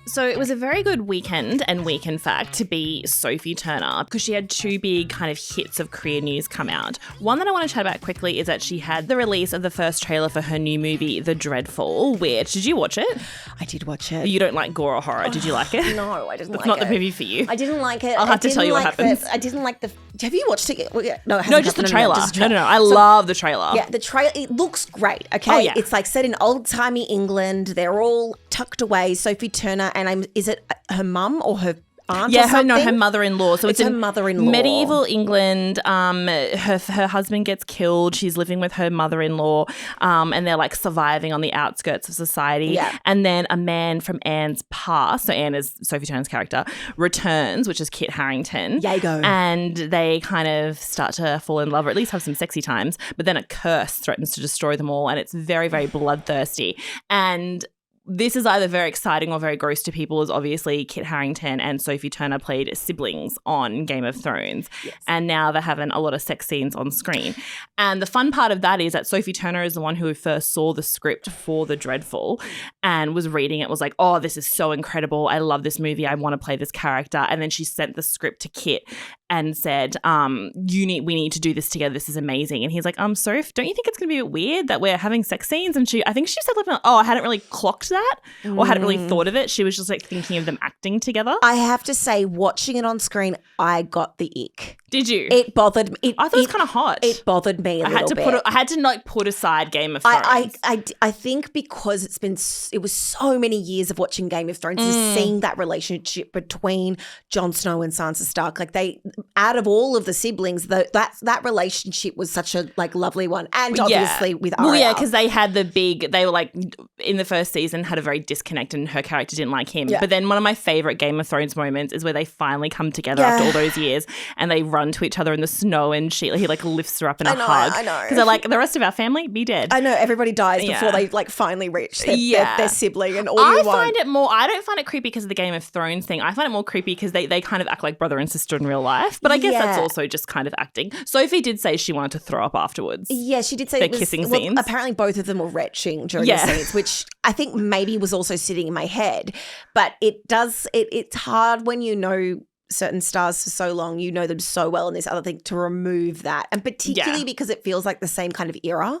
So it was a very good weekend and week, in fact, to be Sophie Turner because she had two big kind of hits of career news come out. One that I want to chat about quickly is that she had the release of the first trailer for her new movie, The Dreadful, which, did you watch it? I did watch it. You don't like gore or horror. Did you like it? No, I didn't like it. It's not the movie for you. I didn't like it. I'll have to tell you what happens. I didn't like the... Have you watched it? No, just the trailer. No. I love the trailer. Yeah, the trailer, it looks great, okay? Oh, yeah. It's like set in old-timey England. They're all tucked away. Sophie Turner and is it her mum or her aunt or something? Her mother-in-law. So it's her in mother-in-law. medieval England. Her husband gets killed. She's living with her mother-in-law and they're like surviving on the outskirts of society. Yeah. And then a man from Anne's past, so Anne is Sophie Turner's character, returns, which is Kit Harington. Yago. And they kind of start to fall in love or at least have some sexy times. But then a curse threatens to destroy them all and it's very, very bloodthirsty. And this is either very exciting or very gross to people, as obviously Kit Harington and Sophie Turner played siblings on Game of Thrones. Yes. And now they're having a lot of sex scenes on screen. And the fun part of that is that Sophie Turner is the one who first saw the script for The Dreadful and was reading it, was like, oh, this is so incredible. I love this movie. I want to play this character. And then she sent the script to Kit and said, we need to do this together. This is amazing. And he's like, Soph, don't you think it's going to be a bit weird that we're having sex scenes? And I think she said, like, oh, I hadn't really clocked that or hadn't really thought of it. She was just like thinking of them acting together. I have to say, watching it on screen, I got the ick. Did you? It bothered me. I thought it was kind of hot. It bothered me a little bit. I had to put aside Game of Thrones. I think because it was so many years of watching Game of Thrones and seeing that relationship between Jon Snow and Sansa Stark. Like out of all of the siblings, that relationship was such a like lovely one. And obviously with Arya. Well, yeah, because they were like in the first season had a very disconnect and her character didn't like him. Yeah. But then one of my favorite Game of Thrones moments is where they finally come together after all those years and they run to each other in the snow and he like lifts her up in a hug. I know. Because they're like, the rest of our family, be dead. I know, everybody dies before they like finally reach their sibling and all you want. I don't find it creepy because of the Game of Thrones thing. I find it more creepy because they kind of act like brother and sister in real life. But I guess that's also just kind of acting. Sophie did say she wanted to throw up afterwards. Yeah, she did say their kissing scenes. Apparently both of them were retching during the scenes, which I think maybe was also sitting in my head. But it's hard when you know certain stars for so long, you know them so well, and this other thing to remove that. And particularly because it feels like the same kind of era.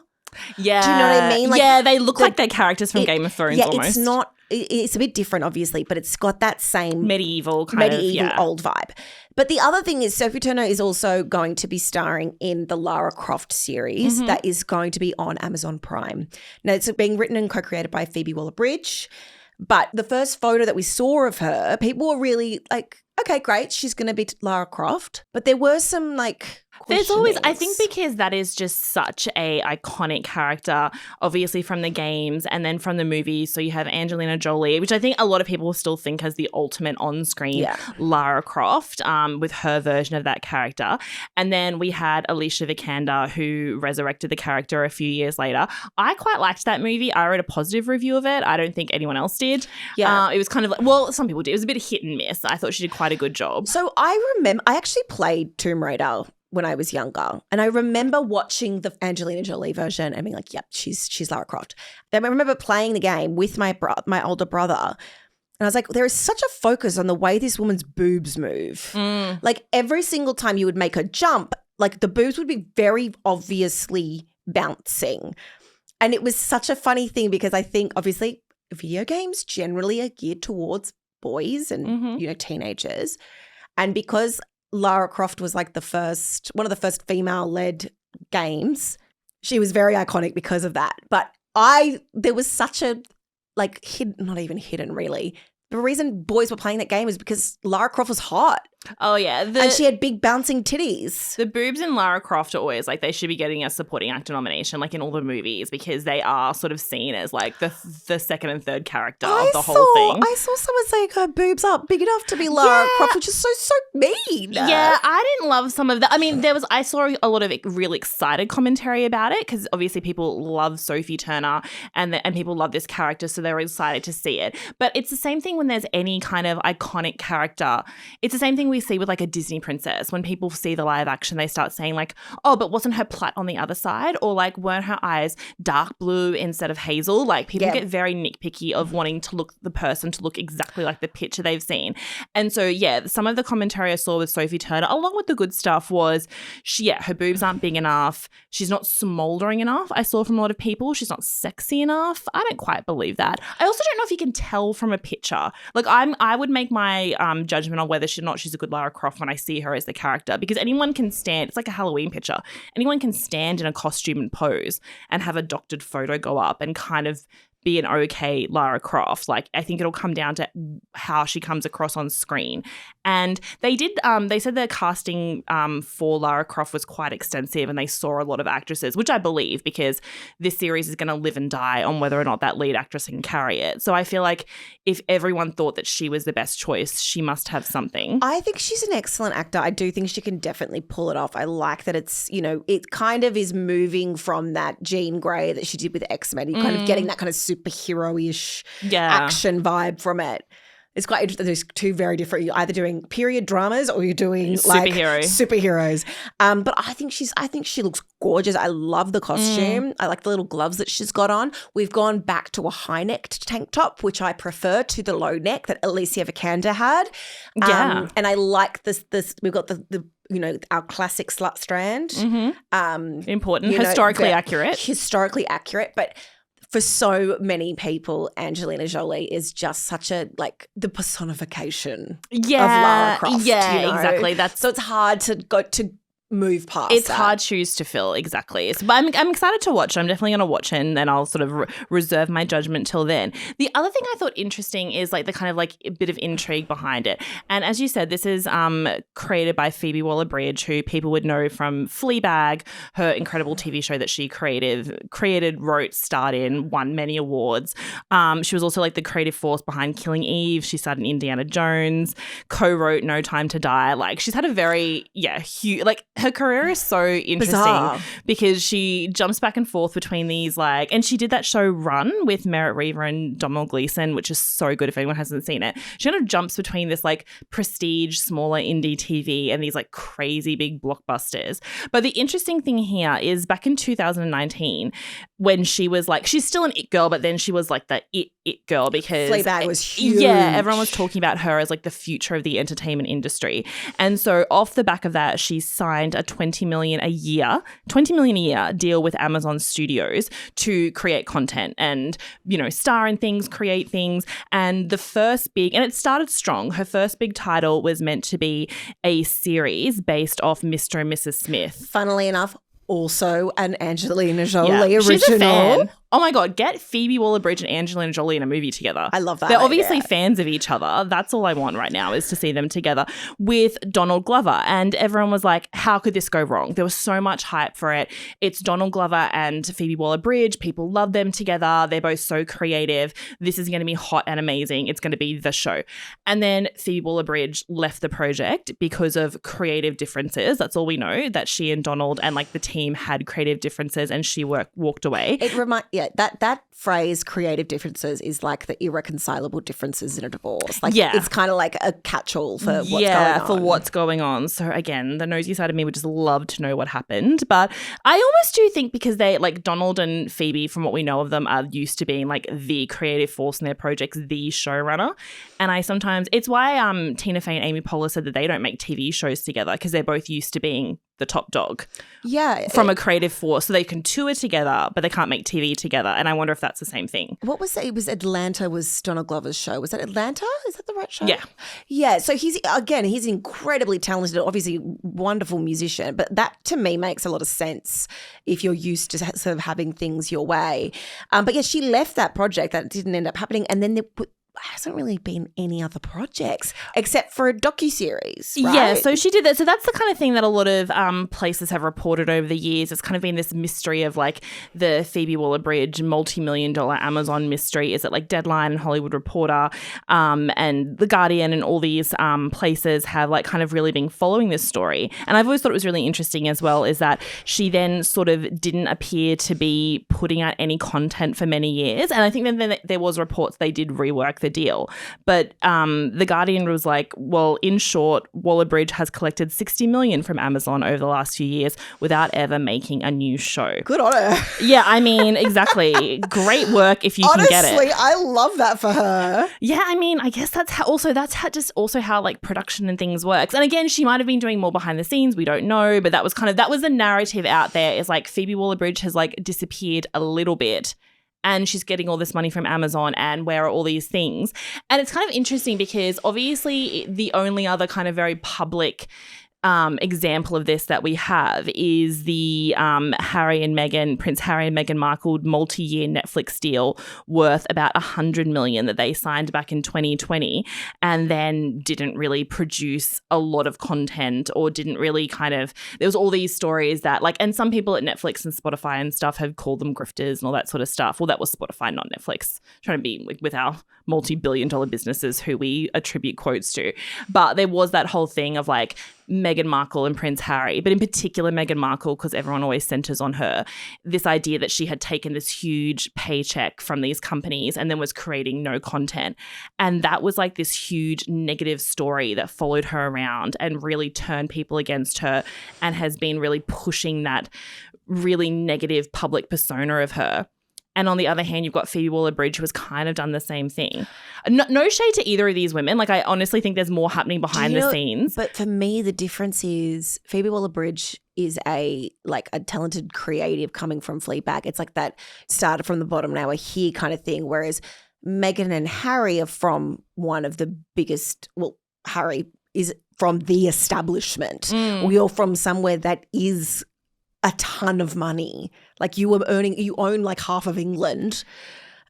Yeah. Do you know what I mean? They look like they're characters from Game of Thrones almost. It's a bit different, obviously, but it's got that same medieval old vibe. But the other thing is Sophie Turner is also going to be starring in the Lara Croft series that is going to be on Amazon Prime. Now, it's being written and co-created by Phoebe Waller-Bridge, but the first photo that we saw of her, people were really like, okay, great, she's going to be Lara Croft. But there were some like there's always, I think because that is just such a iconic character, obviously from the games and then from the movies. So you have Angelina Jolie, which I think a lot of people still think as the ultimate on-screen Lara Croft with her version of that character. And then we had Alicia Vikander who resurrected the character a few years later. I quite liked that movie. I read a positive review of it. I don't think anyone else did. Yeah. It was kind of like, well, some people did. It was a bit of hit and miss. I thought she did quite a good job. So I remember, I actually played Tomb Raider when I was younger. And I remember watching the Angelina Jolie version and being like, yep, she's Lara Croft. Then I remember playing the game with my older brother. And I was like, there is such a focus on the way this woman's boobs move. Like every single time you would make her jump, like the boobs would be very obviously bouncing. And it was such a funny thing because I think obviously video games generally are geared towards boys and, teenagers. And because Lara Croft was like one of the first female-led games, she was very iconic because of that. But there was such a like not even hidden really. The reason boys were playing that game is because Lara Croft was hot. Oh, yeah. And she had big bouncing titties. The boobs in Lara Croft are always like they should be getting a supporting actor nomination like in all the movies because they are sort of seen as like the second and third character of the whole thing. I saw someone saying her boobs are big enough to be Lara Croft, which is so mean. Yeah, I didn't love some of that. I mean, I saw a lot of really excited commentary about it because obviously people love Sophie Turner and people love this character, so they were excited to see it. But it's the same thing when there's any kind of iconic character. It's the same thing we see with like a Disney princess. When people see the live action, they start saying like, oh, but wasn't her plait on the other side? Or like, weren't her eyes dark blue instead of hazel? Like people get very nitpicky of wanting the person to look exactly like the picture they've seen. And so, yeah, some of the commentary I saw with Sophie Turner, along with the good stuff, was her boobs aren't big enough. She's not smouldering enough. I saw from a lot of people she's not sexy enough. I don't quite believe that. I also don't know if you can tell from a picture. Like I would make my judgment on whether or not she's a good Lara Croft when I see her as the character, because anyone can stand, it's like a Halloween picture. Anyone can stand in a costume and pose and have a doctored photo go up and kind of be an okay Lara Croft. Like, I think it'll come down to how she comes across on screen. And they did, they said the casting for Lara Croft was quite extensive, and they saw a lot of actresses, which I believe, because this series is going to live and die on whether or not that lead actress can carry it. So I feel like if everyone thought that she was the best choice, she must have something. I think she's an excellent actor. I do think she can definitely pull it off. I like that it's, it kind of is moving from that Jean Grey that she did with X-Men, kind of getting that kind of superhero-ish action vibe from it. It's quite interesting. There's two very different. You're either doing period dramas or you're doing superheroes. But I think she looks gorgeous. I love the costume. I like the little gloves that she's got on. We've gone back to a high-necked tank top, which I prefer to the low neck that Alicia Vikander had. And I like this. We've got the our classic slut strand. Important. Historically accurate, but for so many people, Angelina Jolie is just such the personification of Lara Croft. Yeah, exactly. So it's hard to move past. It's hard shoes to fill, exactly. But I'm excited to watch. I'm definitely going to watch it, and then I'll sort of reserve my judgment till then. The other thing I thought interesting is the kind of a bit of intrigue behind it. And as you said, this is created by Phoebe Waller-Bridge, who people would know from Fleabag, her incredible TV show that she created, wrote, starred in, won many awards. She was also the creative force behind Killing Eve. She starred in Indiana Jones, co-wrote No Time to Die. She's had a very, huge, her career is so interesting because she jumps back and forth between these and she did that show Run with Merritt Wever and Domhnall Gleeson, which is so good if anyone hasn't seen it. She kind of jumps between this prestige, smaller indie TV and these crazy big blockbusters. But the interesting thing here is back in 2019 when she was she's still an it girl, but then she was the it girl because Fleabag was huge. Yeah, everyone was talking about her as the future of the entertainment industry. And so off the back of that, she signed a $20 million a year deal with Amazon Studios to create content and, star in things, create things. And the first big, and it started strong, her first big title was meant to be a series based off Mr. and Mrs. Smith. Funnily enough, also an Angelina Jolie original. She's a fan. Oh my God, get Phoebe Waller-Bridge and Angelina Jolie in a movie together. I love that. They're obviously fans of each other. That's all I want right now is to see them together with Donald Glover. And everyone was like, how could this go wrong? There was so much hype for it. It's Donald Glover and Phoebe Waller-Bridge. People love them together. They're both so creative. This is going to be hot and amazing. It's going to be the show. And then Phoebe Waller-Bridge left the project because of creative differences. That's all we know, that she and Donald and the team had creative differences and she walked away. That phrase, creative differences, is the irreconcilable differences in a divorce. It's kind of a catch-all for what's going on. For what's going on. So again, the nosy side of me would just love to know what happened. But I almost do think because they, Donald and Phoebe, from what we know of them, are used to being the creative force in their projects, the showrunner. And it's why Tina Fey and Amy Poehler said that they don't make TV shows together because they're both used to being the top dog. Yeah. From a creative force. So they can tour together, but they can't make TV together. And I wonder if that's the same thing. What was it? It was Atlanta was Donald Glover's show. Was that Atlanta? Is that the right show? Yeah. Yeah. So he's incredibly talented, obviously wonderful musician, but that to me makes a lot of sense if you're used to sort of having things your way. But yeah, she left that project. That didn't end up happening. And then hasn't really been any other projects except for a docuseries, right? Yeah, so she did that. So that's the kind of thing that a lot of places have reported over the years. It's kind of been this mystery of the Phoebe Waller-Bridge multi-million-dollar Amazon mystery. Is it Deadline and Hollywood Reporter and The Guardian and all these places have kind of really been following this story. And I've always thought it was really interesting as well is that she then sort of didn't appear to be putting out any content for many years. And I think then there was reports they did rework the deal. But The Guardian was like, well, in short, Waller-Bridge has collected $60 million from Amazon over the last few years without ever making a new show. Good on her. Yeah, I mean, exactly. Great work if you can get it. Honestly, I love that for her. Yeah, I mean, I guess that's how like production and things works. And again, she might have been doing more behind the scenes. We don't know, but that was the narrative out there, is like Phoebe Waller-Bridge has like disappeared a little bit and she's getting all this money from Amazon and where are all these things. And it's kind of interesting because obviously the only other kind of very public example of this that we have is the Prince Harry and Meghan Markle multi-year Netflix deal worth about $100 million that they signed back in 2020 and then didn't really produce a lot of content or didn't really there was all these stories that and some people at Netflix and Spotify and stuff have called them grifters and all that sort of stuff. Well, that was Spotify, not Netflix, trying to be with our multi-billion-dollar businesses who we attribute quotes to. But there was that whole thing of Meghan Markle and Prince Harry, but in particular Meghan Markle, because everyone always centers on her, this idea that she had taken this huge paycheck from these companies and then was creating no content. And that was this huge negative story that followed her around and really turned people against her and has been really pushing that really negative public persona of her. And on the other hand, you've got Phoebe Waller-Bridge, who has kind of done the same thing. No shade to either of these women. I honestly think there's more happening behind the scenes. But for me, the difference is Phoebe Waller-Bridge is a talented creative coming from Fleabag. It's that started from the bottom, now we're here kind of thing. Whereas Meghan and Harry are from one of the biggest, Harry is from the establishment. You're from somewhere that is a ton of money. You own half of England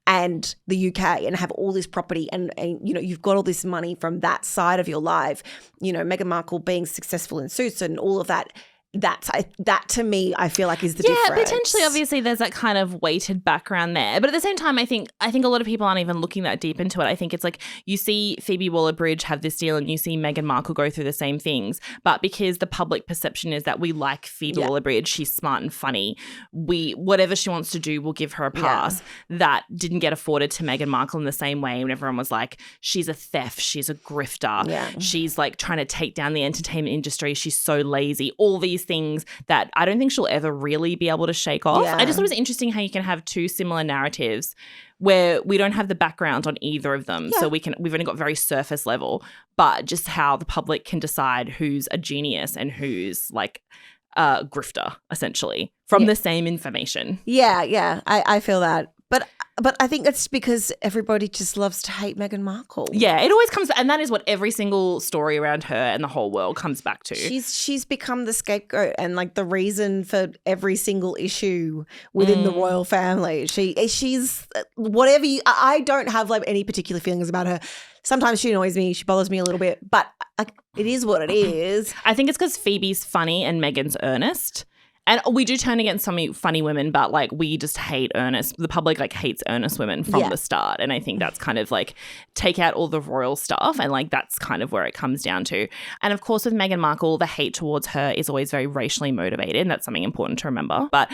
and the UK and have all this property and you've got all this money from that side of your life. Meghan Markle being successful in Suits and all of that. That to me, I feel is the difference. Yeah, potentially, obviously, there's that kind of weighted background there. But at the same time, I think a lot of people aren't even looking that deep into it. I think it's you see Phoebe Waller-Bridge have this deal and you see Meghan Markle go through the same things. But because the public perception is that we like Phoebe Waller-Bridge, she's smart and funny, whatever she wants to do, we'll give her a pass. Yeah. That didn't get afforded to Meghan Markle in the same way when everyone was she's a theft, she's a grifter, she's trying to take down the entertainment industry, she's so lazy, all these things that I don't think she'll ever really be able to shake off. I just thought it was interesting how you can have two similar narratives where we don't have the background on either of them. So we've only got very surface level, but just how the public can decide who's a genius and who's a grifter, essentially, from the same information. Yeah. I feel that. But I think it's because everybody just loves to hate Meghan Markle. Yeah, it always comes, and that is what every single story around her and the whole world comes back to. She's become the scapegoat and the reason for every single issue within the royal family. She's whatever I don't have any particular feelings about her. Sometimes she annoys me, she bothers me a little bit, but it is what it is. I think it's because Phoebe's funny and Meghan's earnest. And we do turn against some funny women, but we just hate earnest. The public hates earnest women from the start. And I think that's kind of take out all the royal stuff and that's kind of where it comes down to. And of course with Meghan Markle, the hate towards her is always very racially motivated. And that's something important to remember. But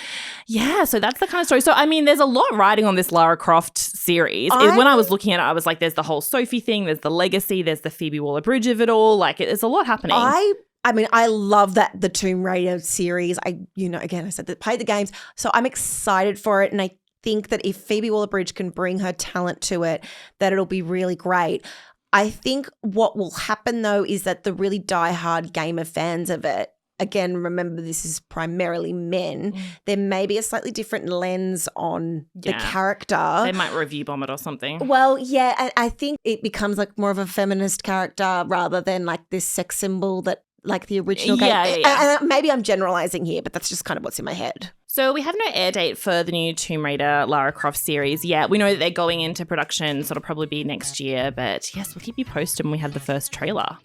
yeah, so that's the kind of story. So I mean, there's a lot riding on this Lara Croft series. When I was looking at it, I was there's the whole Sophie thing, there's the legacy, there's the Phoebe Waller-Bridge of it all. There's a lot happening. I mean, I love that the Tomb Raider series. Again, I said that play the games. So I'm excited for it. And I think that if Phoebe Waller-Bridge can bring her talent to it, that it'll be really great. I think what will happen though is that the really diehard gamer fans of it, again, remember this is primarily men, there may be a slightly different lens on the character. They might review bomb it or something. Well, yeah, and I think it becomes more of a feminist character rather than this sex symbol that the original game. Yeah. And maybe I'm generalizing here, but that's just kind of what's in my head. So we have no air date for the new Tomb Raider Lara Croft series yet. We know that they're going into production, so it'll probably be next year. But yes, we'll keep you posted when we have the first trailer.